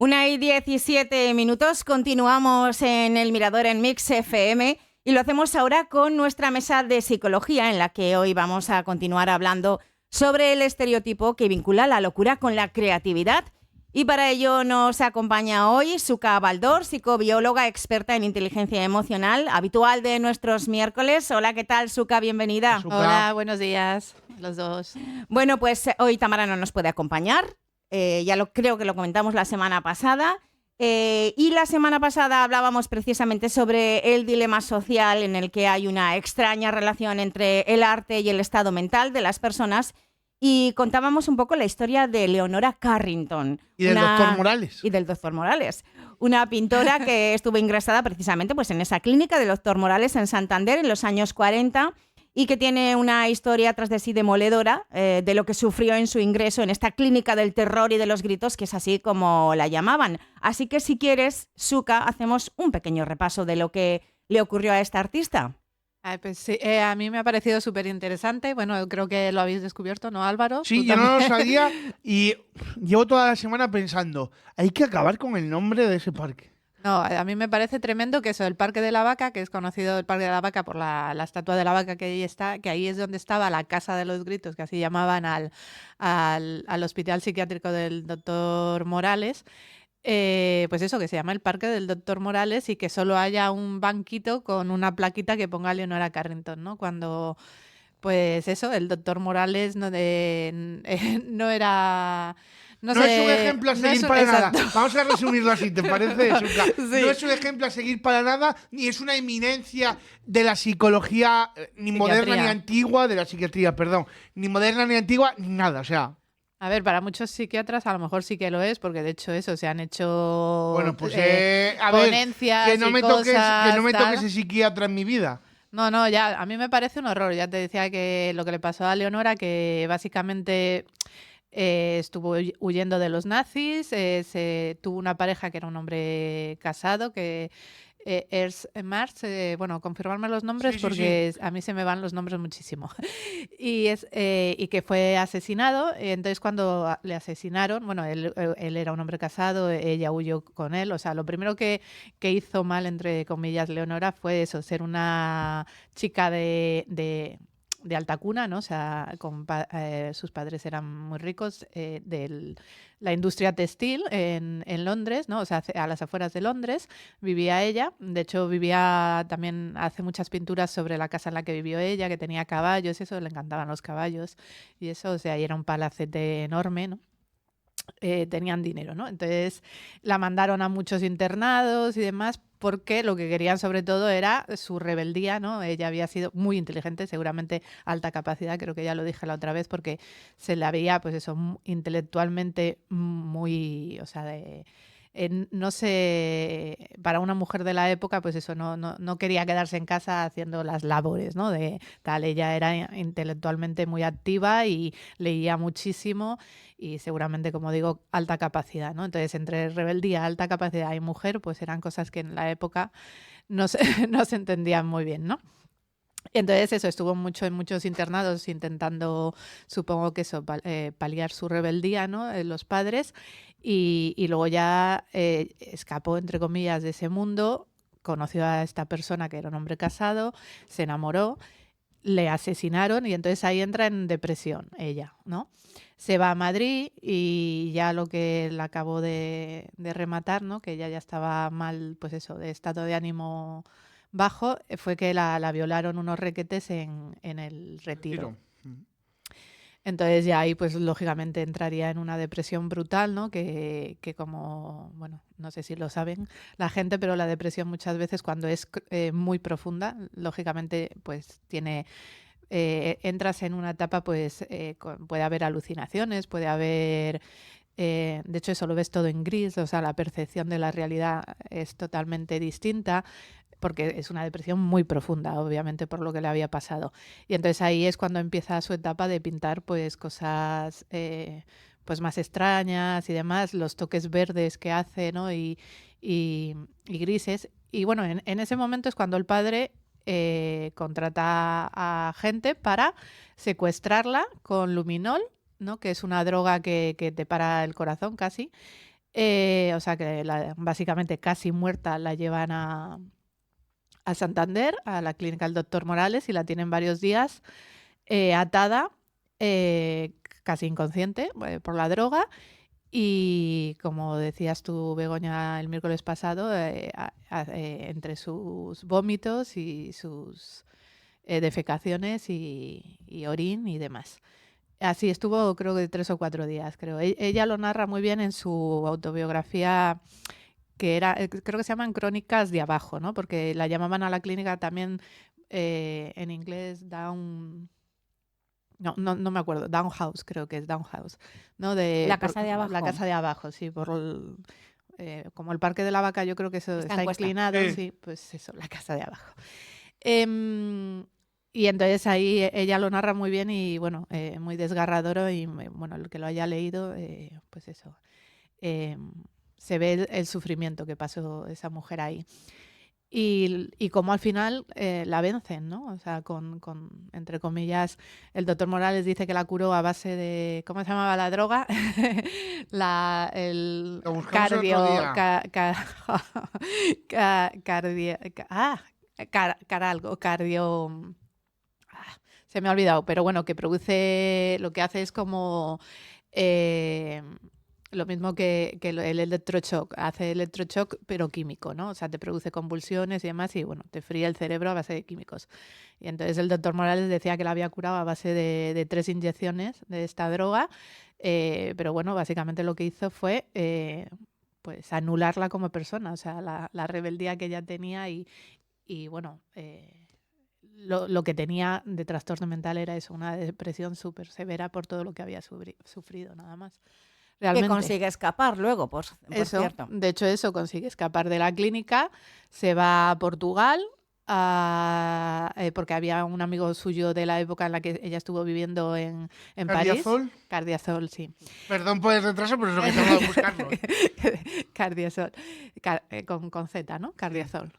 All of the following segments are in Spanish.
1:17, continuamos en El Mirador en Mix FM y lo hacemos ahora con nuestra mesa de psicología, en la que hoy vamos a continuar hablando sobre el estereotipo que vincula la locura con la creatividad. Y para ello nos acompaña hoy Suka Baldor, psicobióloga experta en inteligencia emocional, habitual de nuestros miércoles. Hola, ¿qué tal, Suka? Bienvenida. Hola, buenos días, los dos. Bueno, pues hoy Tamara no nos puede acompañar. Creo que lo comentamos la semana pasada. Y la semana pasada hablábamos precisamente sobre el dilema social en el que hay una extraña relación entre el arte y el estado mental de las personas. Y contábamos un poco la historia de Leonora Carrington. Y del doctor Morales. Y del doctor Morales. Una pintora que estuvo ingresada precisamente pues, en esa clínica del doctor Morales en Santander en los años 40 y que tiene una historia tras de sí demoledora de lo que sufrió en su ingreso en esta clínica del terror y de los gritos, que es así como la llamaban. Así que si quieres, Suka, hacemos un pequeño repaso de lo que le ocurrió a esta artista. Pues sí, a mí me ha parecido súper interesante. Bueno, creo que lo habéis descubierto, ¿no, Álvaro? Sí, yo no lo sabía y llevo toda la semana pensando, hay que acabar con el nombre de ese parque. No, a mí me parece tremendo que eso, el Parque de la Vaca, que es conocido el Parque de la Vaca por la estatua de la vaca que ahí está, que ahí es donde estaba la Casa de los Gritos, que así llamaban al hospital psiquiátrico del doctor Morales. Pues eso, que se llama el Parque del Doctor Morales y que solo haya un banquito con una plaquita que ponga Leonora Carrington, ¿no? Cuando, pues eso, el doctor Morales no era... No es un ejemplo a seguir para nada. Vamos a resumirlo así, ¿te parece, Suka? Sí. No es un ejemplo a seguir para nada, ni es una eminencia de la psicología, ni moderna ni antigua, de la psiquiatría, perdón. Ni moderna ni antigua, ni nada, o sea... A ver, para muchos psiquiatras a lo mejor sí que lo es, porque de hecho eso, se han hecho bueno, pues, ponencias que no me toques tal. ese psiquiatra en mi vida. No, ya, a mí me parece un horror. Ya te decía que lo que le pasó a Leonora, que básicamente estuvo huyendo de los nazis, tuvo una pareja que era un hombre casado, que Ernst Marx, bueno, confirmarme los nombres porque a mí se me van los nombres muchísimo. y que fue asesinado. Entonces, cuando le asesinaron, bueno, él era un hombre casado, ella huyó con él. O sea, lo primero que hizo mal, entre comillas, Leonora fue eso, ser una chica de alta cuna, ¿no? O sea, sus padres eran muy ricos, de la industria textil en Londres, ¿no? O sea, a las afueras de Londres vivía ella. De hecho, también hace muchas pinturas sobre la casa en la que vivió ella, que tenía caballos, eso, le encantaban los caballos y eso, o sea, y era un palacete enorme, ¿no? Tenían dinero, ¿no? Entonces la mandaron a muchos internados y demás porque lo que querían sobre todo era su rebeldía, ¿no? Ella había sido muy inteligente, seguramente alta capacidad, creo que ya lo dije la otra vez, porque se la veía, pues eso, intelectualmente muy, o sea, no sé, para una mujer de la época, pues eso, no quería quedarse en casa haciendo las labores, ¿no? De tal, ella era intelectualmente muy activa y leía muchísimo y seguramente, como digo, alta capacidad, ¿no? Entonces, entre rebeldía, alta capacidad y mujer, pues eran cosas que en la época no se entendían muy bien, ¿no? Entonces eso, estuvo en muchos internados intentando, supongo que eso, paliar su rebeldía, ¿no? Los padres, y luego ya escapó, entre comillas, de ese mundo, conoció a esta persona que era un hombre casado, se enamoró, le asesinaron y entonces ahí entra en depresión ella, ¿no? Se va a Madrid y ya lo que la acabó de rematar, ¿no? Que ella ya estaba mal, pues eso, de estado de ánimo bajo, fue que la violaron unos requetes en el Retiro. Entonces ya ahí pues lógicamente entraría en una depresión brutal, ¿no? Que como, bueno, no sé si lo saben la gente, pero la depresión muchas veces cuando es muy profunda, lógicamente pues entras en una etapa, pues puede haber alucinaciones, puede haber... de hecho, eso lo ves todo en gris, o sea, la percepción de la realidad es totalmente distinta, porque es una depresión muy profunda, obviamente, por lo que le había pasado. Y entonces ahí es cuando empieza su etapa de pintar pues cosas pues más extrañas y demás, los toques verdes que hace, ¿no? y grises. Y bueno, en ese momento es cuando el padre contrata a gente para secuestrarla con luminol, ¿no? Que es una droga que te para el corazón casi, O sea que básicamente casi muerta la llevan a Santander, a la clínica del doctor Morales, y la tienen varios días atada, casi inconsciente por la droga. Y como decías tú, Begoña, el miércoles pasado, entre sus vómitos y sus defecaciones y orín y demás. Así estuvo, creo que 3 o 4 días, creo. Ella lo narra muy bien en su autobiografía, que era, creo que se llaman Crónicas de Abajo, ¿no? Porque la llamaban a la clínica también en inglés Down. No me acuerdo. Down House, creo que es Down House, ¿no? La casa de abajo. La casa de abajo, sí, como el Parque de la Vaca, yo creo que eso está inclinado, sí, pues eso, la casa de abajo. Y entonces ahí ella lo narra muy bien y bueno, muy desgarrador, y bueno, el que lo haya leído, pues eso, se ve el sufrimiento que pasó esa mujer ahí. Y cómo al final la vencen, ¿no? O sea, entre comillas, el doctor Morales dice que la curó a base de, ¿cómo se llamaba la droga? El cardio... Cardio... Se me ha olvidado, pero bueno, que produce, lo que hace es como lo mismo que el electroshock, hace electroshock pero químico, ¿no? O sea, te produce convulsiones y demás y bueno, te fría el cerebro a base de químicos. Y entonces el doctor Morales decía que la había curado a base de 3 inyecciones de esta droga, pero bueno, básicamente lo que hizo fue pues anularla como persona, o sea, la rebeldía que ella tenía y bueno... Lo que tenía de trastorno mental era eso, una depresión súper severa por todo lo que había sufrido, nada más. Realmente. Que consigue escapar luego, por cierto. De hecho, eso, consigue escapar de la clínica, se va a Portugal, porque había un amigo suyo de la época en la que ella estuvo viviendo en París. Cardiazol, sí. Perdón por el retraso, pero es lo que tengo que buscarlo. Cardiazol, con Z, ¿no? Cardiazol.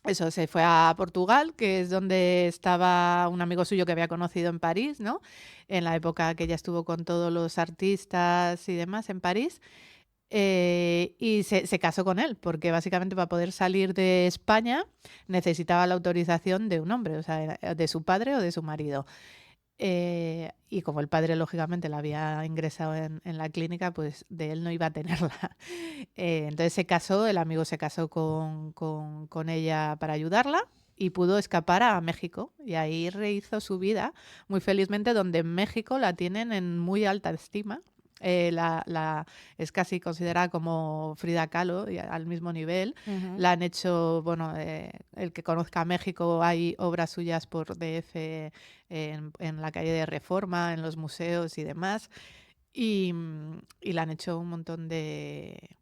Eso, se fue a Portugal, que es donde estaba un amigo suyo que había conocido en París, ¿no? En la época que ella estuvo con todos los artistas y demás en París. Y se casó con él, porque básicamente para poder salir de España necesitaba la autorización de un hombre, o sea, de su padre o de su marido. Y como el padre, lógicamente, la había ingresado en la clínica, pues de él no iba a tenerla. Entonces se casó, el amigo se casó con ella para ayudarla y pudo escapar a México. Y ahí rehizo su vida muy felizmente, donde en México la tienen en muy alta estima. Es casi considerada como Frida Kahlo, al mismo nivel. La han hecho, bueno, el que conozca México, hay obras suyas por DF en la calle de Reforma, en los museos y demás. Y le han hecho un montón de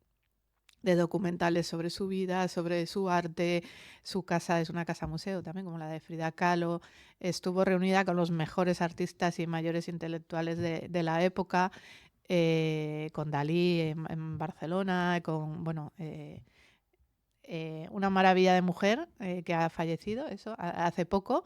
documentales sobre su vida, sobre su arte. Su casa es una casa museo también, como la de Frida Kahlo. Estuvo reunida con los mejores artistas y mayores intelectuales de la época. Con Dalí en Barcelona, con, bueno, una maravilla de mujer que ha fallecido, eso, hace poco.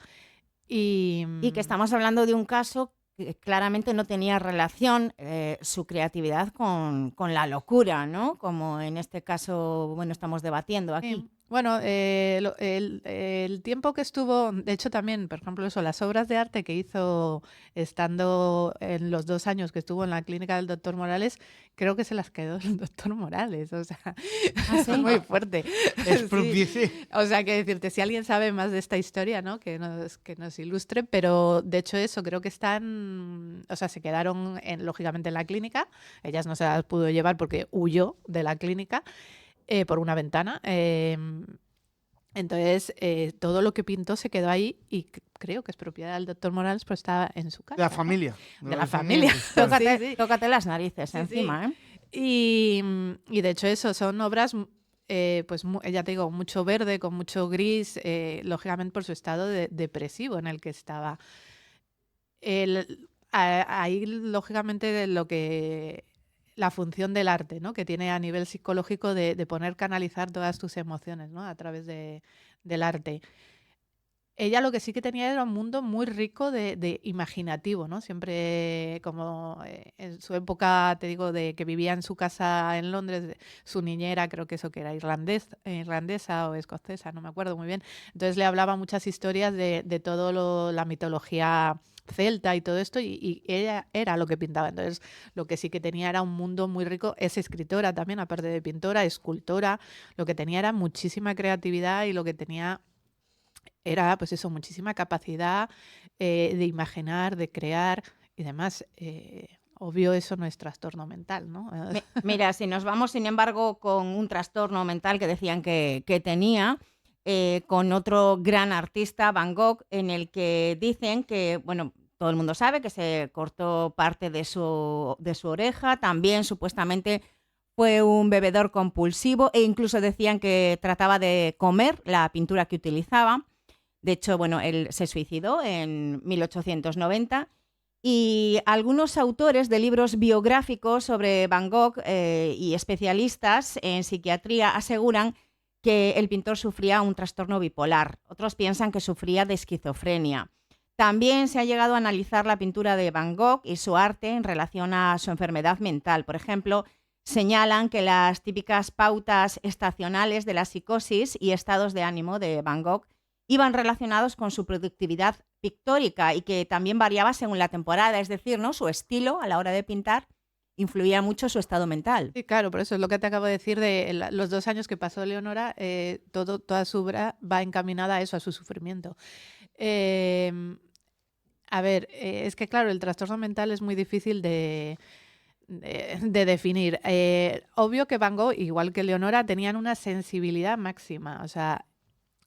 Y que estamos hablando de un caso que claramente no tenía relación su creatividad con la locura, ¿no? Como en este caso, bueno, estamos debatiendo aquí. Sí. Bueno, el tiempo que estuvo, de hecho también, por ejemplo, eso, las obras de arte que hizo estando en los 2 años que estuvo en la clínica del doctor Morales, creo que se las quedó el doctor Morales, o sea, ¿sí? Muy fuerte. Sí. O sea, que decirte, si alguien sabe más de esta historia, ¿no? Que nos ilustre, pero de hecho eso, creo que o sea, se quedaron lógicamente en la clínica, ellas no se las pudo llevar porque huyó de la clínica. Por una ventana. Entonces, todo lo que pintó se quedó ahí y creo que es propiedad del doctor Morales, pero estaba en su casa. De la familia. ¿no? De la familia. Tócate las narices encima, Y de hecho eso, son obras, pues ya te digo, mucho verde, con mucho gris, lógicamente por su estado depresivo en el que estaba. Ahí, lógicamente, la función del arte, ¿no? Que tiene a nivel psicológico de canalizar todas tus emociones, ¿no? A través del arte. ella lo que sí que tenía era un mundo muy rico de imaginativo, ¿no? Siempre como en su época, te digo, de que vivía en su casa en Londres, su niñera, creo que eso que era irlandesa o escocesa, no me acuerdo muy bien. Entonces le hablaba muchas historias de todo la mitología celta y todo esto, y ella era lo que pintaba. Entonces lo que sí que tenía era un mundo muy rico. Es escritora también, aparte de pintora, escultora. Lo que tenía era muchísima creatividad y lo que tenía era, pues eso, muchísima capacidad de imaginar, de crear y demás. Obvio, eso no es trastorno mental, ¿no? Mira, si nos vamos, sin embargo, con un trastorno mental que decían que tenía, con otro gran artista, Van Gogh, en el que dicen que, bueno, todo el mundo sabe que se cortó parte de su oreja, también supuestamente fue un bebedor compulsivo e incluso decían que trataba de comer la pintura que utilizaba. De hecho, bueno, él se suicidó en 1890 y algunos autores de libros biográficos sobre Van Gogh y especialistas en psiquiatría aseguran que el pintor sufría un trastorno bipolar. Otros piensan que sufría de esquizofrenia. También se ha llegado a analizar la pintura de Van Gogh y su arte en relación a su enfermedad mental. Por ejemplo, señalan que las típicas pautas estacionales de la psicosis y estados de ánimo de Van Gogh iban relacionados con su productividad pictórica y que también variaba según la temporada, es decir, ¿no? Su estilo a la hora de pintar influía mucho su estado mental. Sí, claro, por eso es lo que te acabo de decir de los 2 años que pasó Leonora, toda su obra va encaminada a eso, a su sufrimiento. A ver, es que claro, el trastorno mental es muy difícil de definir. Obvio que Van Gogh, igual que Leonora, tenían una sensibilidad máxima. O sea,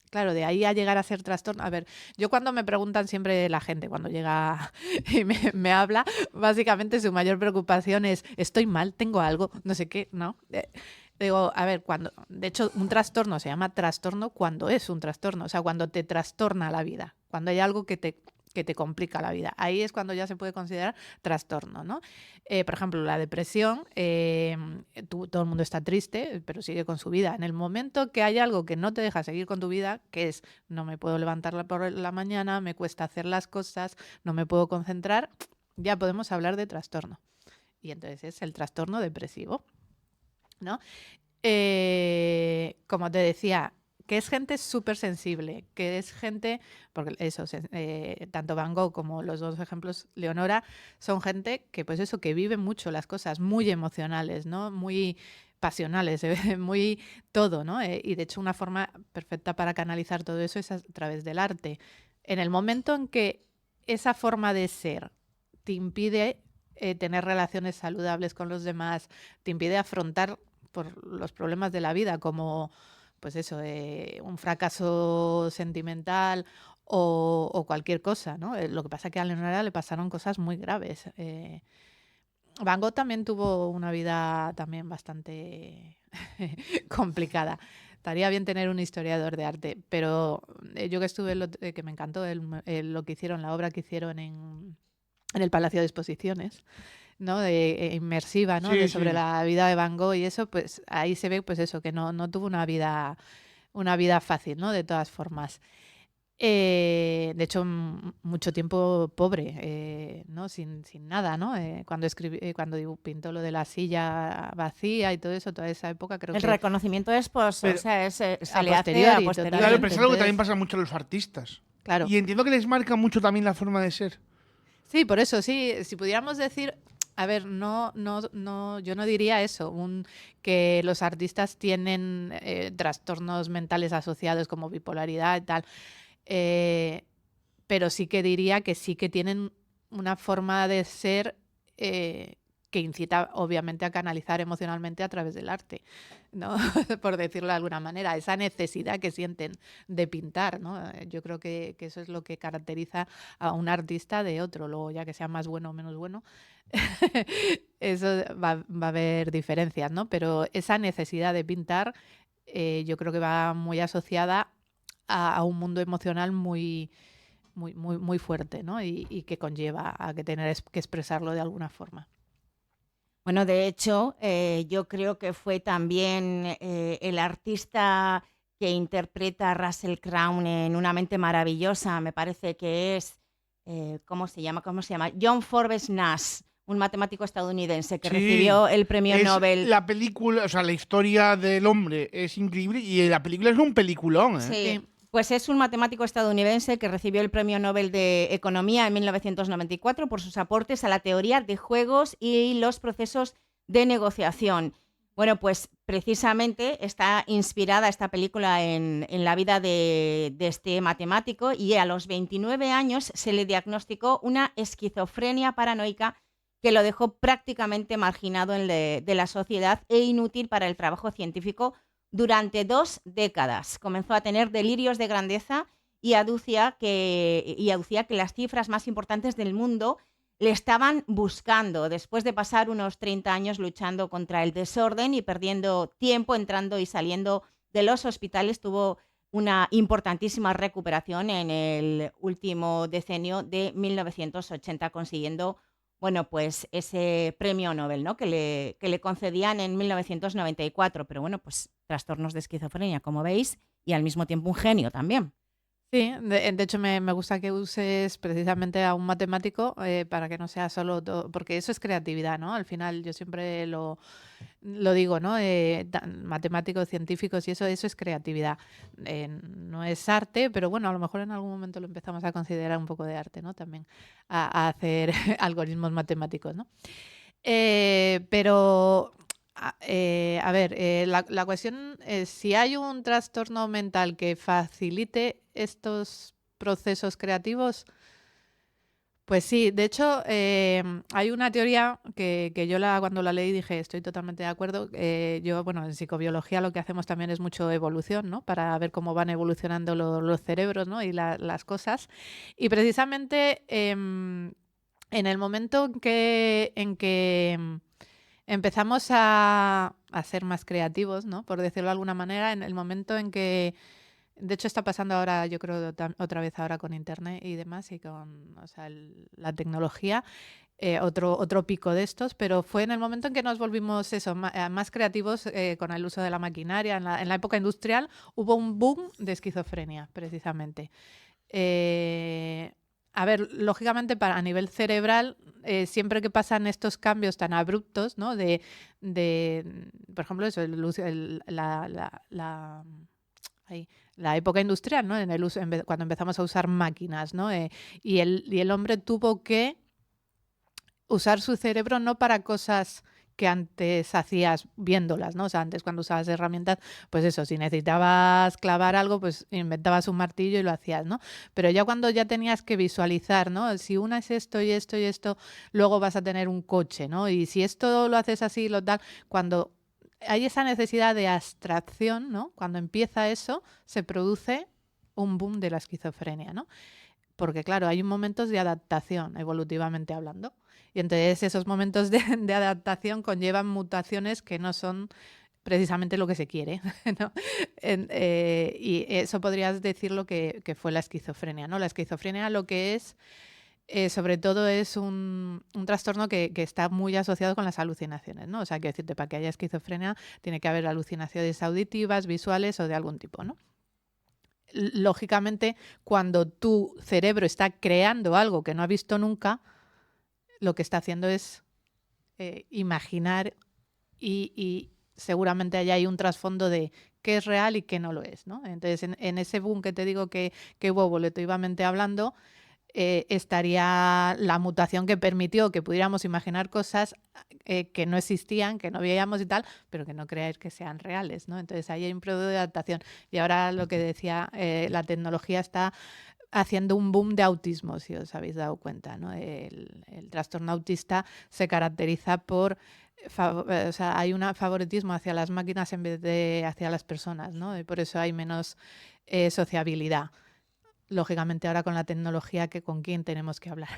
claro, de ahí a llegar a ser trastorno. A ver, yo cuando me preguntan siempre la gente, cuando llega y me habla, básicamente su mayor preocupación es, estoy mal, tengo algo, no sé qué, ¿no? Digo, a ver, de hecho, un trastorno se llama trastorno cuando es un trastorno, o sea, cuando te trastorna la vida, cuando hay algo que te complica la vida. Ahí es cuando ya se puede considerar trastorno, ¿no? Por ejemplo, la depresión, todo el mundo está triste, pero sigue con su vida. En el momento que hay algo que no te deja seguir con tu vida, que es no me puedo levantar por la mañana, me cuesta hacer las cosas, no me puedo concentrar, ya podemos hablar de trastorno. Y entonces es el trastorno depresivo, ¿no? Como te decía, que es gente súper sensible, que es gente, porque eso, tanto Van Gogh como los dos ejemplos, Leonora, son gente que pues eso, que vive mucho las cosas, muy emocionales, ¿no? Muy pasionales, muy todo, ¿no? Y de hecho una forma perfecta para canalizar todo eso es a través del arte. En el momento en que esa forma de ser te impide tener relaciones saludables con los demás, te impide afrontar por los problemas de la vida, como pues eso, un fracaso sentimental o cualquier cosa, ¿no? Lo que pasa es que a Leonora le pasaron cosas muy graves. Van Gogh también tuvo una vida también bastante complicada. Estaría bien tener un historiador de arte, pero yo que estuve, que me encantó lo que hicieron, la obra que hicieron en el Palacio de Exposiciones, ¿no? Inmersiva, ¿no? Sí, Sobre sí. la vida de Van Gogh y eso, pues ahí se ve pues eso, que no tuvo una vida fácil, ¿no? De todas formas. De hecho, mucho tiempo pobre, ¿no? Sin nada, ¿no? Cuando pintó lo de la silla vacía y todo eso, toda esa época creo El que reconocimiento es, pues, Pero- o sea, se a le hace posteriori, a posteriori. Claro, totalmente. pero es algo que también Entonces, pasa mucho a los artistas. claro. Y entiendo que les marca mucho también la forma de ser. Sí, por eso, sí, si pudiéramos decir, a ver, yo no diría eso, que los artistas tienen trastornos mentales asociados como bipolaridad y tal, pero sí que diría que sí que tienen una forma de ser que incita obviamente a canalizar emocionalmente a través del arte, ¿no? Por decirlo de alguna manera, esa necesidad que sienten de pintar, ¿no? Yo creo que eso es lo que caracteriza a un artista de otro, luego ya que sea más bueno o menos bueno, eso va a haber diferencias, ¿no? Pero esa necesidad de pintar yo creo que va muy asociada a un mundo emocional muy, muy, muy, muy fuerte, ¿no? Y que conlleva a que tener que expresarlo de alguna forma. Bueno, de hecho, yo creo que fue también el artista que interpreta a Russell Crowe en Una mente maravillosa, me parece que es, ¿cómo se llama? John Forbes Nash, un matemático estadounidense que recibió el premio Nobel. La película, o sea, la historia del hombre es increíble y la película es un peliculón, ¿eh? Sí. Pues es un matemático estadounidense que recibió el premio Nobel de Economía en 1994 por sus aportes a la teoría de juegos y los procesos de negociación. Bueno, pues precisamente está inspirada esta película en la vida de este matemático, y a los 29 años se le diagnosticó una esquizofrenia paranoica que lo dejó prácticamente marginado de la sociedad e inútil para el trabajo científico durante 2 décadas. Comenzó a tener delirios de grandeza y aducía que las cifras más importantes del mundo le estaban buscando, después de pasar unos 30 años luchando contra el desorden y perdiendo tiempo entrando y saliendo de los hospitales. Tuvo una importantísima recuperación en el último decenio de 1980, consiguiendo, bueno, pues ese premio Nobel, ¿no?, que le concedían en 1994. Pero bueno, pues trastornos de esquizofrenia, como veis, y al mismo tiempo un genio también. Sí, de hecho me gusta que uses precisamente a un matemático para que no sea solo porque eso es creatividad, ¿no? Al final yo siempre lo digo, ¿no? Matemáticos, científicos y eso es creatividad. No es arte, pero bueno, a lo mejor en algún momento lo empezamos a considerar un poco de arte, ¿no? También a hacer algoritmos matemáticos, ¿no? Pero... a ver, la cuestión es si hay un trastorno mental que facilite estos procesos creativos, pues sí. De hecho, hay una teoría que yo cuando la leí dije, estoy totalmente de acuerdo. Bueno, en psicobiología lo que hacemos también es mucho evolución, ¿no? Para ver cómo van evolucionando los cerebros, ¿no? Y las cosas. Y precisamente en el momento en que empezamos a ser más creativos, ¿no?, por decirlo de alguna manera, en el momento en que, de hecho está pasando ahora, yo creo, otra vez ahora con Internet y demás, y con, o sea, la tecnología, otro pico de estos, pero fue en el momento en que nos volvimos más creativos con el uso de la maquinaria. En la época industrial hubo un boom de esquizofrenia, precisamente. A ver, lógicamente a nivel cerebral, siempre que pasan estos cambios tan abruptos, ¿no? Por ejemplo, eso, la época industrial, ¿no? Cuando empezamos a usar máquinas, ¿no? Y el hombre tuvo que usar su cerebro no para cosas que antes hacías viéndolas, ¿no? O sea, antes cuando usabas herramientas, pues eso, si necesitabas clavar algo, pues inventabas un martillo y lo hacías, ¿no? Pero ya cuando ya tenías que visualizar, ¿no? Si una es esto y esto y esto, luego vas a tener un coche, ¿no? Y si esto lo haces así, lo tal, cuando hay esa necesidad de abstracción, ¿no? Cuando empieza eso, se produce un boom de la esquizofrenia, ¿no? Porque claro, hay momentos de adaptación, evolutivamente hablando. Y entonces esos momentos de adaptación conllevan mutaciones que no son precisamente lo que se quiere, ¿no? Y eso podrías decirlo que fue la esquizofrenia, ¿no? La esquizofrenia lo que es, sobre todo, es un trastorno que está muy asociado con las alucinaciones, ¿no? O sea, quiero decirte, para que haya esquizofrenia tiene que haber alucinaciones auditivas, visuales o de algún tipo, ¿no? Lógicamente, cuando tu cerebro está creando algo que no ha visto nunca, lo que está haciendo es imaginar y seguramente allá hay un trasfondo de qué es real y qué no lo es, ¿no? Entonces, en ese boom que te digo que hubo evolutivamente hablando, estaría la mutación que permitió que pudiéramos imaginar cosas que no existían, que no veíamos y tal, pero que no creáis que sean reales, ¿no? Entonces ahí hay un periodo de adaptación. Y ahora lo que decía, la tecnología está haciendo un boom de autismo, si os habéis dado cuenta, ¿no? El trastorno autista se caracteriza por o sea, hay un favoritismo hacia las máquinas en vez de hacia las personas, ¿no? Y por eso hay menos sociabilidad. Lógicamente ahora con la tecnología, que con quién tenemos que hablar,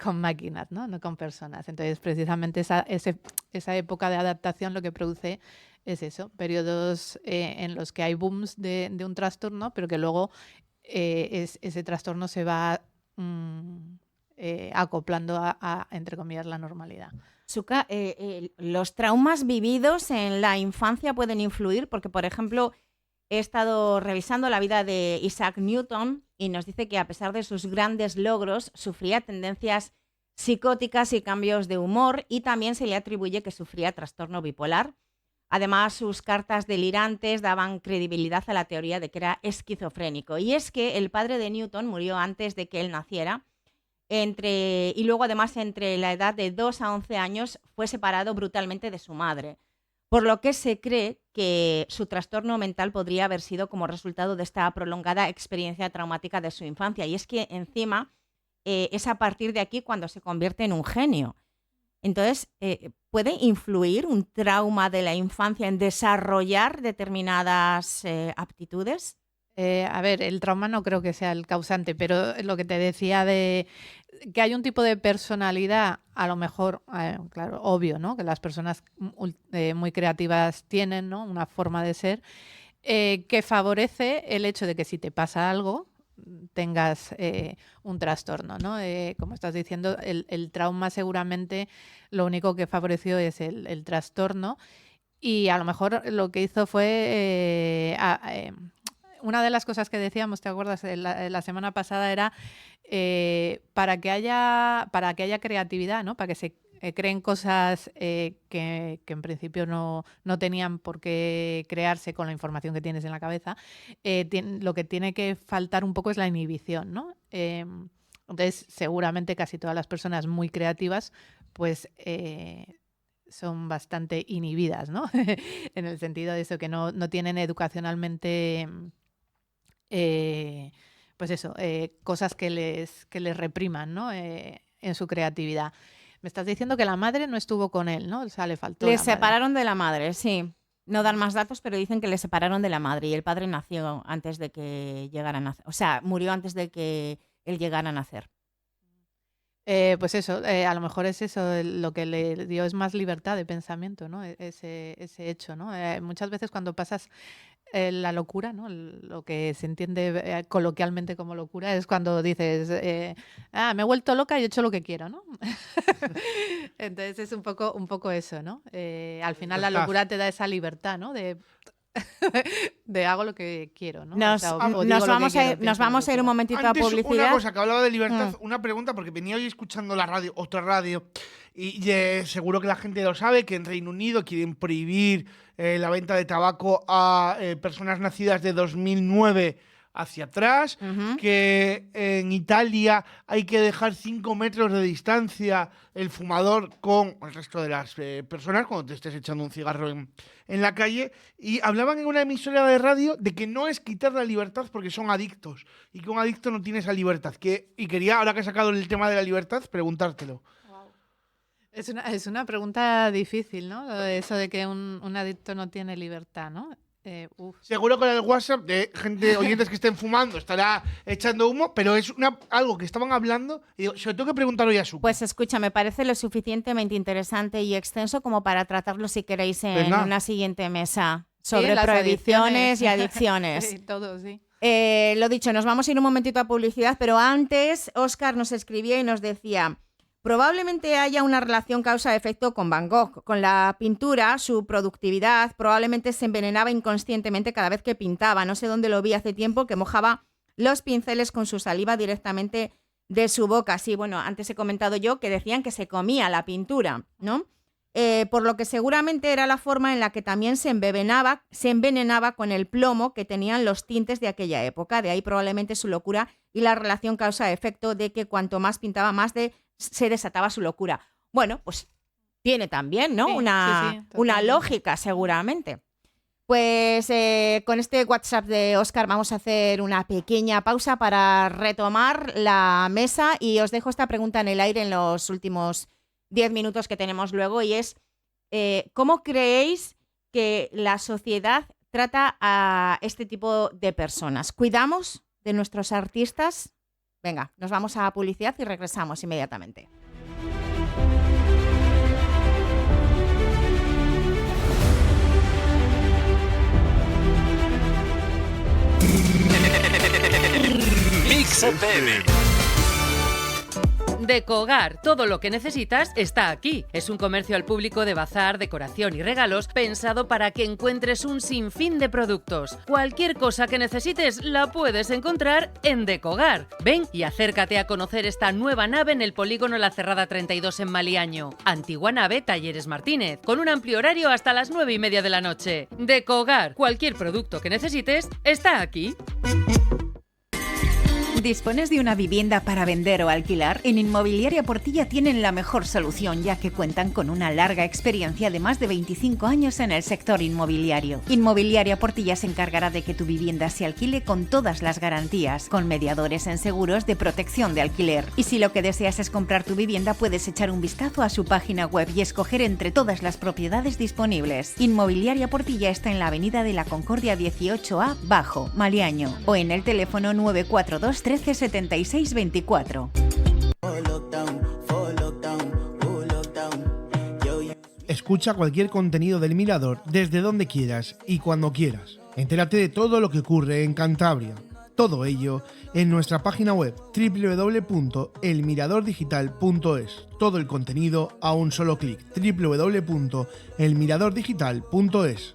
con máquinas, ¿no? No con personas. Entonces precisamente esa época de adaptación lo que produce es eso, periodos en los que hay booms de un trastorno, pero que luego ese trastorno se va acoplando a, entre comillas, la normalidad. Suka, los traumas vividos en la infancia pueden influir porque, por ejemplo, he estado revisando la vida de Isaac Newton y nos dice que a pesar de sus grandes logros, sufría tendencias psicóticas y cambios de humor, y también se le atribuye que sufría trastorno bipolar. Además, sus cartas delirantes daban credibilidad a la teoría de que era esquizofrénico. Y es que el padre de Newton murió antes de que él naciera, y luego además entre la edad de 2 a 11 años fue separado brutalmente de su madre, por lo que se cree que su trastorno mental podría haber sido como resultado de esta prolongada experiencia traumática de su infancia. Y es que encima es a partir de aquí cuando se convierte en un genio. Entonces, ¿puede influir un trauma de la infancia en desarrollar determinadas aptitudes? A ver, el trauma no creo que sea el causante, pero lo que te decía de que hay un tipo de personalidad, a lo mejor, claro, obvio, ¿no? Que las personas muy creativas tienen, ¿no? Una forma de ser que favorece el hecho de que si te pasa algo tengas un trastorno, ¿no? Como estás diciendo, el trauma seguramente lo único que favoreció es el trastorno, y a lo mejor lo que hizo fue una de las cosas que decíamos, ¿te acuerdas? La semana pasada era para que haya creatividad, ¿no? Para que se creen cosas que en principio no tenían por qué crearse con la información que tienes en la cabeza. Lo que tiene que faltar un poco es la inhibición, ¿no? Entonces, seguramente casi todas las personas muy creativas, pues son bastante inhibidas, ¿no? En el sentido de eso, que no tienen educacionalmente pues eso, cosas que les repriman, ¿no? En su creatividad. Me estás diciendo que la madre no estuvo con él, ¿no? O sea, le faltó Le la madre. separaron de la madre, sí. No dan más datos, pero dicen que le separaron de la madre y el padre nació antes de que llegara a nacer. O sea, murió antes de que él llegara a nacer. Pues eso, a lo mejor es eso, lo que le dio es más libertad de pensamiento, ¿no? Ese hecho, ¿no? Muchas veces cuando pasas la locura, ¿no? Lo que se entiende coloquialmente como locura es cuando dices, me he vuelto loca y he hecho lo que quiero, ¿no? Entonces es un poco eso, ¿no? Al final la locura te da esa libertad, ¿no? De hago lo que quiero, ¿no? Nos vamos a ir un momentito a publicidad. Una cosa, que hablaba de libertad, una pregunta, porque venía hoy escuchando otra radio, y seguro que la gente lo sabe, que en Reino Unido quieren prohibir la venta de tabaco a personas nacidas de 2009 hacia atrás, que en Italia hay que dejar 5 metros de distancia el fumador con el resto de las personas cuando te estés echando un cigarro en la calle, y hablaban en una emisora de radio de que no es quitar la libertad porque son adictos y que un adicto no tiene esa libertad. Y quería, ahora que he sacado el tema de la libertad, preguntártelo. Es una pregunta difícil, ¿no? Eso de que un adicto no tiene libertad, ¿no? Seguro que en el WhatsApp de oyentes que estén fumando estará echando humo, pero es algo que estaban hablando y digo, se lo tengo que preguntar hoy a Suco. Pues escucha, me parece lo suficientemente interesante y extenso como para tratarlo, si queréis, en una siguiente mesa sobre prohibiciones y adicciones. Sí, todo, sí. Lo dicho, nos vamos a ir un momentito a publicidad, pero antes Óscar nos escribía y nos decía: probablemente haya una relación causa-efecto con Van Gogh. Con la pintura, su productividad probablemente se envenenaba inconscientemente cada vez que pintaba. No sé dónde lo vi hace tiempo, que mojaba los pinceles con su saliva directamente de su boca. Sí, bueno, antes he comentado yo que decían que se comía la pintura, ¿no? Por lo que seguramente era la forma en la que también se envenenaba con el plomo que tenían los tintes de aquella época. De ahí probablemente su locura y la relación causa-efecto de que cuanto más pintaba, más se desataba su locura. Bueno, pues tiene también, ¿no? Sí, una lógica, seguramente. Pues con este WhatsApp de Óscar vamos a hacer una pequeña pausa para retomar la mesa, y os dejo esta pregunta en el aire en los últimos 10 minutos que tenemos luego, y es ¿cómo creéis que la sociedad trata a este tipo de personas? ¿Cuidamos de nuestros artistas? Venga, nos vamos a publicidad y regresamos inmediatamente. Mix FM. Decogar, todo lo que necesitas está aquí. Es un comercio al público de bazar, decoración y regalos pensado para que encuentres un sinfín de productos. Cualquier cosa que necesites la puedes encontrar en Decogar. Ven y acércate a conocer esta nueva nave en el polígono La Cerrada 32 en Maliaño. Antigua nave Talleres Martínez, con un amplio horario hasta las 9:30 de la noche. Decogar, cualquier producto que necesites está aquí. ¿Dispones de una vivienda para vender o alquilar? En Inmobiliaria Portilla tienen la mejor solución, ya que cuentan con una larga experiencia de más de 25 años en el sector inmobiliario. Inmobiliaria Portilla se encargará de que tu vivienda se alquile con todas las garantías, con mediadores en seguros de protección de alquiler. Y si lo que deseas es comprar tu vivienda, puedes echar un vistazo a su página web y escoger entre todas las propiedades disponibles. Inmobiliaria Portilla está en la Avenida de la Concordia 18A, Bajo, Maliaño, o en el teléfono 942 13 76 24. Escucha cualquier contenido del Mirador desde donde quieras y cuando quieras. Entérate de todo lo que ocurre en Cantabria. Todo ello en nuestra página web www.elmiradordigital.es. Todo el contenido a un solo clic. www.elmiradordigital.es.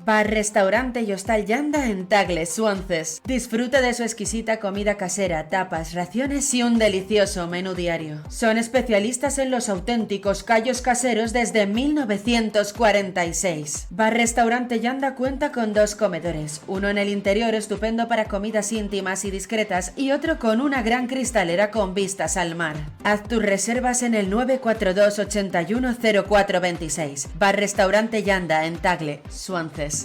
Bar, restaurante y hostal Yanda en Tagle, Suances. Disfruta de su exquisita comida casera, tapas, raciones y un delicioso menú diario. Son especialistas en los auténticos callos caseros desde 1946. Bar, restaurante Yanda cuenta con 2 comedores, uno en el interior estupendo para comidas íntimas y discretas y otro con una gran cristalera con vistas al mar. Haz tus reservas en el 942 81 0426. Bar, restaurante Yanda en Tagle, Suances.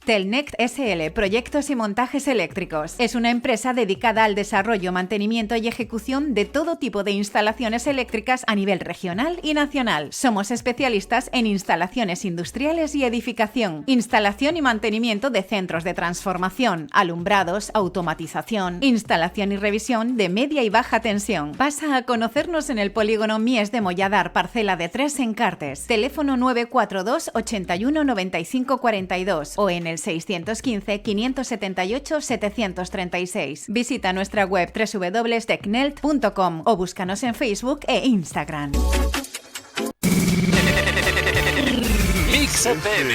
Telnect SL, Proyectos y Montajes Eléctricos. Es una empresa dedicada al desarrollo, mantenimiento y ejecución de todo tipo de instalaciones eléctricas a nivel regional y nacional. Somos especialistas en instalaciones industriales y edificación, instalación y mantenimiento de centros de transformación, alumbrados, automatización, instalación y revisión de media y baja tensión. Pasa a conocernos en el polígono Mies de Molladar, parcela de 3 en Cartes. Teléfono 942 81 95 42 o en el 615 578 736. Visita nuestra web www.tecnelt.com o búscanos en Facebook e Instagram. Mix FM.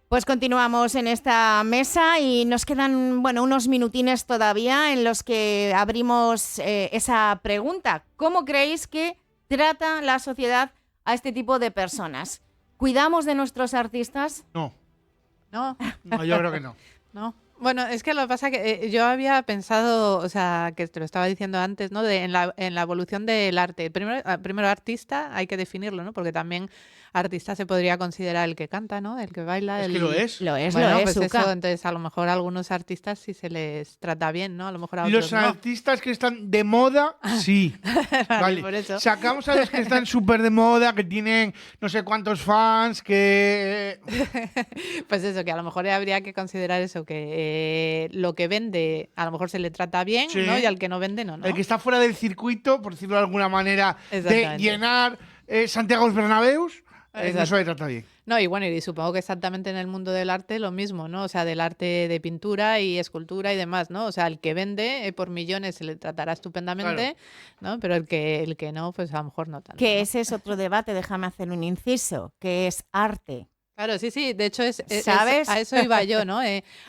Pues continuamos en esta mesa y nos quedan, unos minutines todavía en los que abrimos esa pregunta. ¿Cómo creéis que trata la sociedad a este tipo de personas? ¿Cuidamos de nuestros artistas? No, No, yo creo que no. no. Bueno, es que lo que pasa que yo había pensado, o sea, que te lo estaba diciendo antes, ¿no? En la evolución del arte. Primero artista, hay que definirlo, ¿no? Porque también artista se podría considerar el que canta, ¿no? El que baila. Es que lo es. Lo es, Bueno, lo es, pues Uca. eso, entonces a lo mejor a algunos artistas sí se les trata bien, ¿no? A lo mejor a otros Los no. artistas que están de moda, sí. Vale, por eso. Sacamos a los que están súper de moda, que tienen no sé cuántos fans, que... Pues eso, que a lo mejor habría que considerar eso, que lo que vende a lo mejor se le trata bien, Sí. ¿no? Y al que no vende, no. El que está fuera del circuito, por decirlo de alguna manera, de Exactamente. llenar Santiago Bernabéus, no Exacto. se le trata bien. No, y bueno, y supongo que exactamente en el mundo del arte lo mismo, ¿no? O sea, del arte de pintura y escultura y demás, ¿no? O sea, el que vende por millones se le tratará estupendamente, ¿no? Pero el que no, pues a lo mejor no tanto. Que ¿no? ese es otro debate, déjame hacer un inciso, que es arte. Claro, sí, de hecho ¿Sabes? a eso iba yo, ¿no?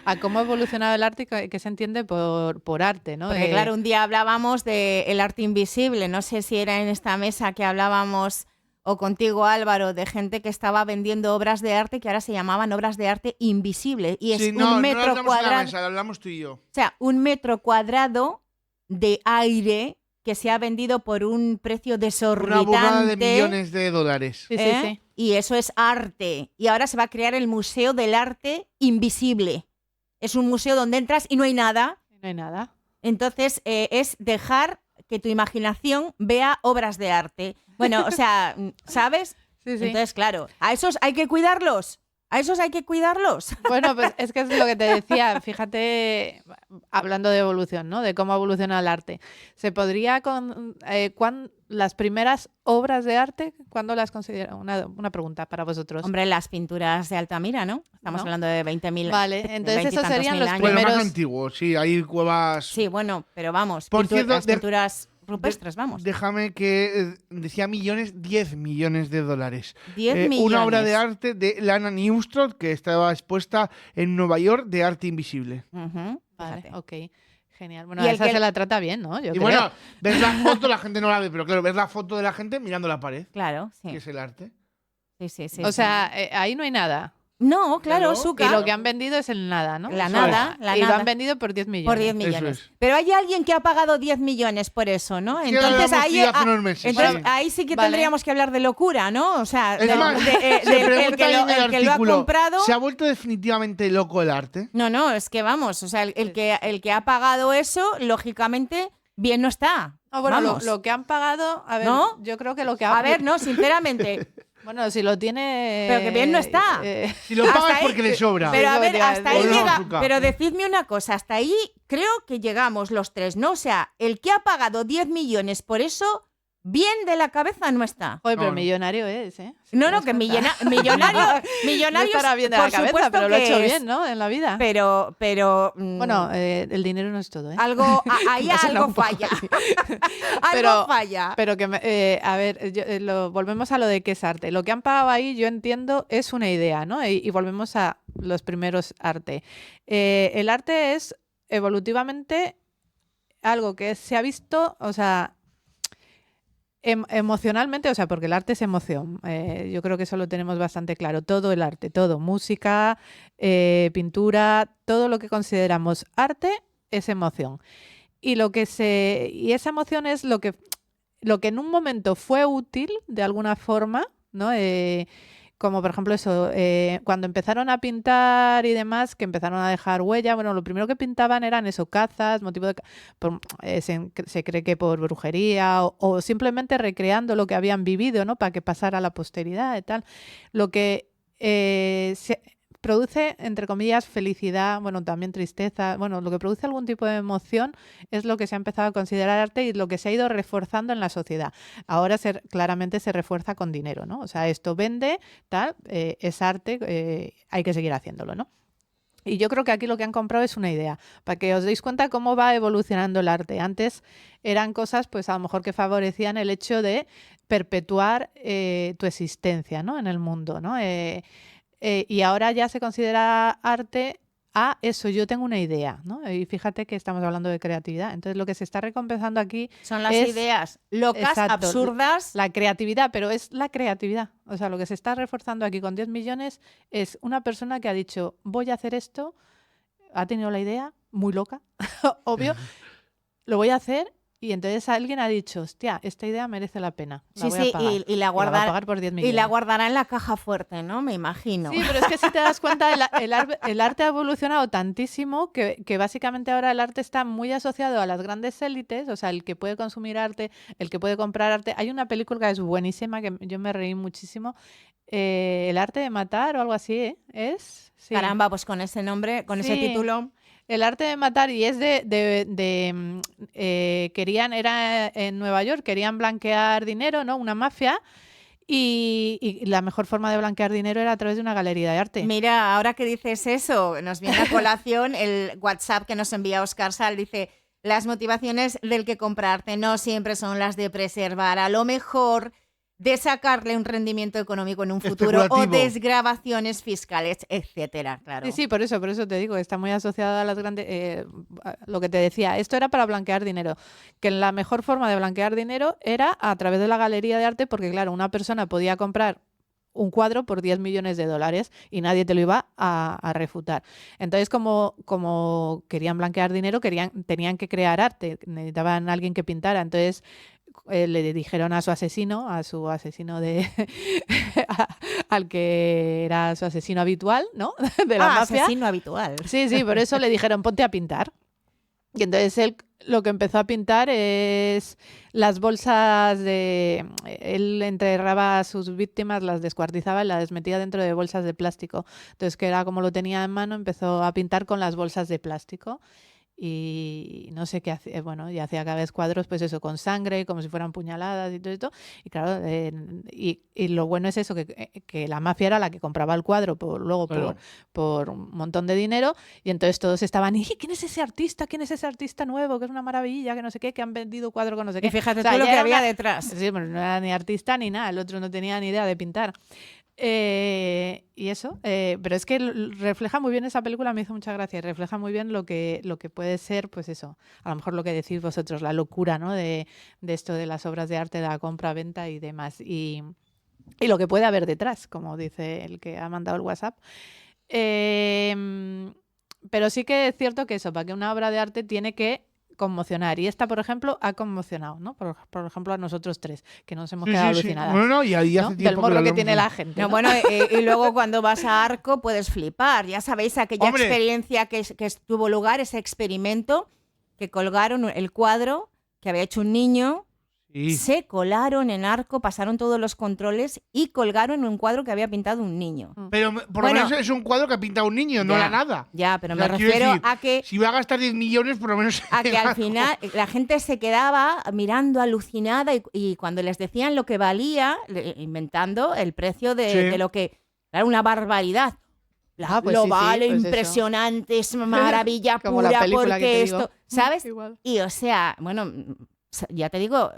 A cómo ha evolucionado el arte y que se entiende por arte, ¿no? Porque claro, un día hablábamos del arte invisible, no sé si era en esta mesa que hablábamos, o contigo Álvaro, de gente que estaba vendiendo obras de arte que ahora se llamaban obras de arte invisible. Y es Sí, un no metro lo hablamos en la cuadrado. mesa, lo hablamos tú y yo. O sea, un metro cuadrado de aire que se ha vendido por un precio Una desorbitante. burrada de millones de dólares. Sí, ¿eh? sí. Y eso es arte. Y ahora se va a crear el Museo del Arte Invisible. Es un museo donde entras y no hay nada. No hay nada. Entonces, es dejar que tu imaginación vea obras de arte. Bueno, o sea, ¿sabes? Sí, sí. Entonces, claro, a esos hay que cuidarlos. ¿A esos hay que cuidarlos? Bueno, pues es que es lo que te decía, fíjate, hablando de evolución, ¿no? De cómo evoluciona el arte. Se podría, las primeras obras de arte, ¿cuándo las consideran? Una pregunta para vosotros. Hombre, las pinturas de Altamira, ¿no? Estamos ¿No? hablando de 20.000. Vale, entonces esos serían los años. Pues primeros. más antiguo, sí, hay cuevas. Sí, bueno, pero vamos, Por cierto, las pinturas rupestres, vamos. Déjame que decía millones, 10 millones de dólares. 10 millones. Una obra de arte de Lana Newstroth que estaba expuesta en Nueva York de arte invisible. Ujú, Vale, fíjate. ok. Genial. Bueno, Y a el esa que- se la trata bien, ¿no? Yo Y creo. bueno, ves la foto, la gente no la ve, pero claro, ves la foto de la gente mirando la pared, Claro, que sí. es el arte. Sí. O sea, ahí no hay nada. No, claro, Claro. Zucca. Y lo que han vendido es el nada, ¿no? La Eso nada, la y lo nada. han vendido por 10 millones. Por 10 Eso millones. es. Pero hay alguien que ha pagado 10 millones por eso, ¿no? Sí, Entonces lo hemos ahí, ido hace unos meses, entonces, sí. ahí sí que Vale. tendríamos que hablar de locura, ¿no? O sea, Es más, se el pregunta que ahí en el el que lo ha artículo, comprado. ¿se ha vuelto definitivamente loco el arte? No, es que vamos, o sea, el que ha pagado eso, lógicamente, bien no está. No, bueno, Vamos. lo que han pagado, a ver, ¿No? yo creo que lo que A ver, no, sinceramente. Bueno, si lo tiene. Pero que bien no está. Si lo Hasta pagas ahí- porque le sobra. Pero a Eso ver, te iba a hasta decir. ahí O no, llega. Zucca. Pero decidme una cosa, hasta ahí creo que llegamos los tres, ¿no? O sea, el que ha pagado 10 millones por eso, bien de la cabeza no está. Oye, pero No. millonario es, ¿eh? Si No, te no, das que cuenta. millonario No estará bien de la por cabeza, supuesto pero lo ha que hecho es. bien, ¿no? En la vida. Pero Bueno, el dinero no es todo, ¿eh? ahí Me suena algo un poco falla. así. Algo Pero- falla. Pero que, a ver, volvemos a lo de qué es arte. Lo que han pagado ahí, yo entiendo, es una idea, ¿no? Y volvemos a los primeros arte. El arte es evolutivamente algo que se ha visto, o sea, emocionalmente, o sea, porque el arte es emoción. Yo creo que eso lo tenemos bastante claro. Todo el arte, todo, música, pintura, todo lo que consideramos arte es emoción. Y esa emoción es lo que en un momento fue útil de alguna forma, ¿no? Como por ejemplo eso, cuando empezaron a pintar y demás, que empezaron a dejar huella, bueno, lo primero que pintaban eran eso, cazas, se cree que por brujería o simplemente recreando lo que habían vivido, ¿no? Para que pasara a la posteridad y tal. Lo que se produce, entre comillas, felicidad, bueno, también tristeza, bueno, lo que produce algún tipo de emoción es lo que se ha empezado a considerar arte y lo que se ha ido reforzando en la sociedad. Ahora claramente se refuerza con dinero, ¿no? O sea, esto vende, tal, es arte, hay que seguir haciéndolo, ¿no? Y yo creo que aquí lo que han comprado es una idea, para que os deis cuenta cómo va evolucionando el arte. Antes eran cosas, pues a lo mejor que favorecían el hecho de perpetuar tu existencia, ¿no? En el mundo, ¿no? Y ahora ya se considera arte a eso, yo tengo una idea, ¿no? Y fíjate que estamos hablando de creatividad. Entonces lo que se está recompensando aquí Son las es ideas locas, exacto, absurdas. la creatividad, pero es la creatividad. O sea, lo que se está reforzando aquí con 10 millones es una persona que ha dicho, voy a hacer esto, ha tenido la idea, muy loca, obvio, lo voy a hacer. Y entonces alguien ha dicho, hostia, esta idea merece la pena. La voy a pagar. Y la va a guardar, pagar por 10 y millones. la guardará en la caja fuerte, ¿no? Me imagino. Sí, pero es que si te das cuenta, el arte ha evolucionado tantísimo que básicamente ahora el arte está muy asociado a las grandes élites, o sea, el que puede consumir arte, el que puede comprar arte. Hay una película que es buenísima, que yo me reí muchísimo, El arte de matar o algo así, ¿eh? ¿Es? Sí. Caramba, pues con ese nombre, con ese Sí. título. El arte de matar, y es era en Nueva York, querían blanquear dinero, ¿no? Una mafia, y la mejor forma de blanquear dinero era a través de una galería de arte. Mira, ahora que dices eso, nos viene a colación el WhatsApp que nos envía Óscar Sal. Dice, las motivaciones del que comprarte no siempre son las de preservar, a lo mejor de sacarle un rendimiento económico en un futuro o Especulativo. desgravaciones fiscales, etcétera, claro. Sí, por eso te digo, está muy asociada a las grandes, lo que te decía, esto era para blanquear dinero, que la mejor forma de blanquear dinero era a través de la galería de arte, porque claro, una persona podía comprar un cuadro por 10 millones de dólares y nadie te lo iba a refutar. Entonces, como querían blanquear dinero, tenían que crear arte, necesitaban a alguien que pintara, entonces le dijeron a su asesino de al que era su asesino habitual, ¿no? De la mafia. Asesino habitual. Sí, por eso le dijeron ponte a pintar. Y entonces él lo que empezó a pintar es las bolsas de... Él enterraba a sus víctimas, las descuartizaba y las metía dentro de bolsas de plástico. Entonces, que era como lo tenía en mano, empezó a pintar con las bolsas de plástico. Y no sé qué hacía, bueno, y hacía cada vez cuadros, pues eso, con sangre, como si fueran puñaladas y todo esto. Y claro, y lo bueno es eso, que la mafia era la que compraba el cuadro por un montón de dinero, y entonces todos estaban, ¿y quién es ese artista? ¿Quién es ese artista nuevo? Que es una maravilla, que no sé qué, que han vendido cuadro con no sé qué. Y fíjate, o sea, tú lo ya que era había detrás. Sí, pero no era ni artista ni nada, el otro no tenía ni idea de pintar. Y eso, pero es que refleja muy bien esa película, me hizo mucha gracia, y refleja muy bien lo que puede ser, pues eso, a lo mejor lo que decís vosotros, la locura, ¿no? De esto de las obras de arte, de la compra-venta y demás, y lo que puede haber detrás, como dice el que ha mandado el WhatsApp. Pero sí que es cierto que eso, para que una obra de arte tiene que conmocionar, y esta, por ejemplo, ha conmocionado, ¿no? Por ejemplo, a nosotros tres, que nos hemos quedado alucinadas. Bueno, y ahí hace ¿no? tiempo Del morro que tiene de... la gente. No, bueno, y luego cuando vas a Arco puedes flipar. Ya sabéis, aquella experiencia que tuvo lugar, ese experimento, que colgaron el cuadro que había hecho un niño, se colaron en Arco, pasaron todos los controles y colgaron un cuadro que había pintado un niño. Pero por lo menos es un cuadro que ha pintado un niño, no la nada. Ya, pero O sea, me refiero decir, a que... Si voy a gastar 10 millones, por lo menos... A que al final la gente se quedaba mirando alucinada y cuando les decían lo que valía, inventando el precio de lo que... Era una barbaridad. Pues lo vale, pues impresionante, es maravilla pura porque esto... ¿Sabes? Igual. Y o sea, bueno... Ya te digo,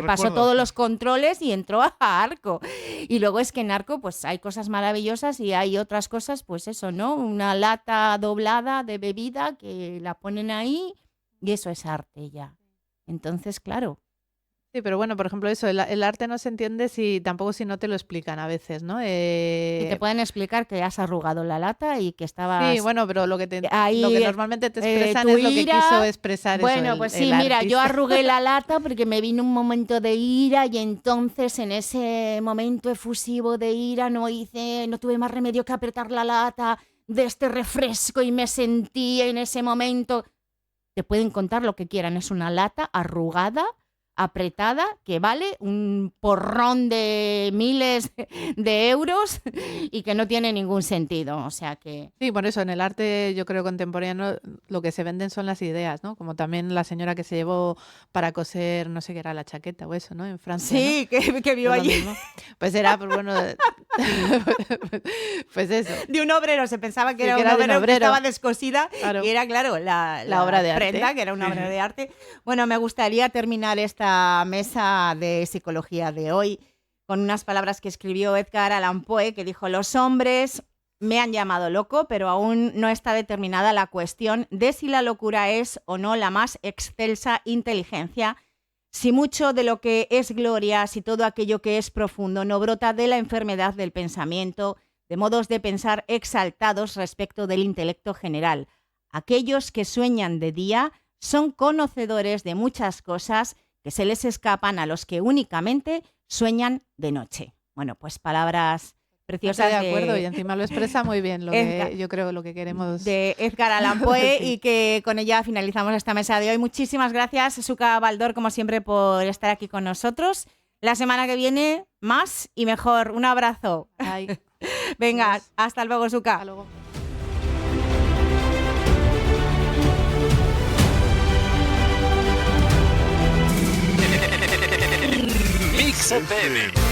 pasó todos los controles y entró a Arco. Y luego es que en Arco pues hay cosas maravillosas y hay otras cosas, pues eso, ¿no? Una lata doblada de bebida que la ponen ahí y eso es arte ya. Entonces, claro. Sí, pero bueno, por ejemplo, eso, el arte no se entiende tampoco si no te lo explican a veces, ¿no? Y te pueden explicar que has arrugado la lata y que estabas... Sí, bueno, pero lo que normalmente te expresan es lo que quiso expresar. Bueno, eso, pues sí, mira, yo arrugué la lata porque me vino un momento de ira y entonces en ese momento efusivo de ira no tuve más remedio que apretar la lata de este refresco y me sentí en ese momento... Te pueden contar lo que quieran, es una lata arrugada, apretada, que vale un porrón de miles de euros y que no tiene ningún sentido, o sea que... Sí, por eso en el arte yo creo contemporáneo lo que se venden son las ideas, ¿no? Como también la señora que se llevó para coser, no sé qué era, la chaqueta o eso, ¿no? En Francia, sí, ¿no? que vio allí. Pues era, pues bueno, pues eso. De un obrero, se pensaba que era un obrero que estaba descosida, claro. Y era, claro, la obra de prenda, arte. Que era una obra de arte. Bueno, me gustaría terminar esta mesa de psicología de hoy con unas palabras que escribió Edgar Allan Poe, que dijo: los hombres me han llamado loco, pero aún no está determinada la cuestión de si la locura es o no la más excelsa inteligencia, si mucho de lo que es gloria, si todo aquello que es profundo no brota de la enfermedad del pensamiento, de modos de pensar exaltados respecto del intelecto general. Aquellos que sueñan de día son conocedores de muchas cosas que se les escapan a los que únicamente sueñan de noche. Bueno, pues palabras preciosas. Estoy de acuerdo, y encima lo expresa muy bien yo creo lo que queremos. De Edgar Allan Poe, sí. Y que con ella finalizamos esta mesa de hoy. Muchísimas gracias, Suka Baldor, como siempre, por estar aquí con nosotros. La semana que viene, más y mejor. Un abrazo. Ay. Venga, hasta luego, Suka. Hasta luego. Mix FM.